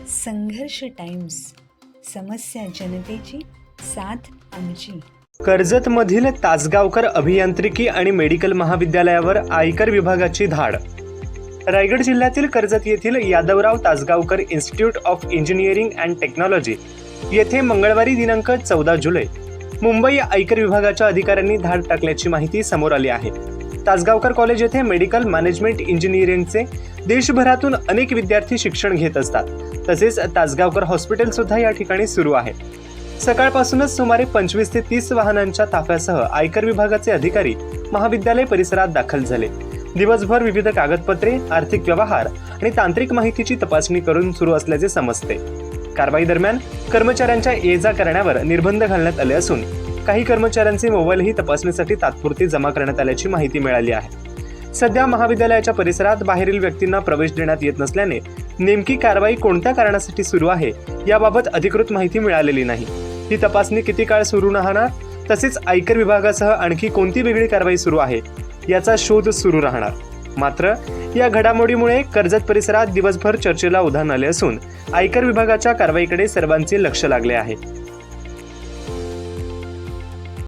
संघर्ष टाइम्स, समस्या जनतेची, साथ आमची. कर्जतमधील तासगावकर अभियांत्रिकी आणि मेडिकल महाविद्यालयावर आयकर विभागाची धाड. रायगड जिल्ह्यातील कर्जत येथील Yadavrao Tasgaonkar institute of engineering and technology येथे मंगळवारी दिनांक 14 जुलै मुंबई आयकर विभागाच्या अधिकाऱ्यांनी धाड टाकल्याची माहिती समोर आली आहे. तासगावकर कॉलेज येथे मेडिकल मॅनेजमेंट इंजिनिअरिंगचे देशभरातून अनेक विद्यार्थी शिक्षण घेत असतात. तसेच तासगावकर हॉस्पिटल सुद्धा या ठिकाणी सुरू आहे. सकाळपासूनच सुमारे 25 ते 30 वाहनांच्या ताफ्यासह आयकर विभागाचे अधिकारी महाविद्यालय परिसरात दाखल झाले. दिवसभर विविध कागदपत्रे, आर्थिक व्यवहार आणि तांत्रिक माहितीची तपासणी करून सुरू असल्याचे समजते. कारवाई दरम्यान कर्मचाऱ्यांच्या ये-जा करण्यावर निर्बंध घालण्यात आले असून काही कर्मचाऱ्यांचे मोबाईलही तपासणीसाठी तात्पुरते जमा करण्यात आल्याची माहिती मिळाली आहे. सध्या महाविद्यालयाच्या परिसरात बाहेरील व्यक्तींना प्रवेश देण्यात येत नसल्याने नेमकी कारवाई कोणत्या कारणासाठी सुरू आहे याबाबत अधिकृत माहिती मिळालेली नाही. ही तपासणी किती काळ सुरू राहणार, तसेच आयकर विभागासह आणखी कोणती वेगळी कारवाई सुरू आहे याचा शोध सुरू राहणार. मात्र या घडामोडीमुळे कर्जत परिसरात दिवसभर चर्चेला उधाण आले असून आयकर विभागाच्या कारवाईकडे सर्वांचे लक्ष लागले आहे.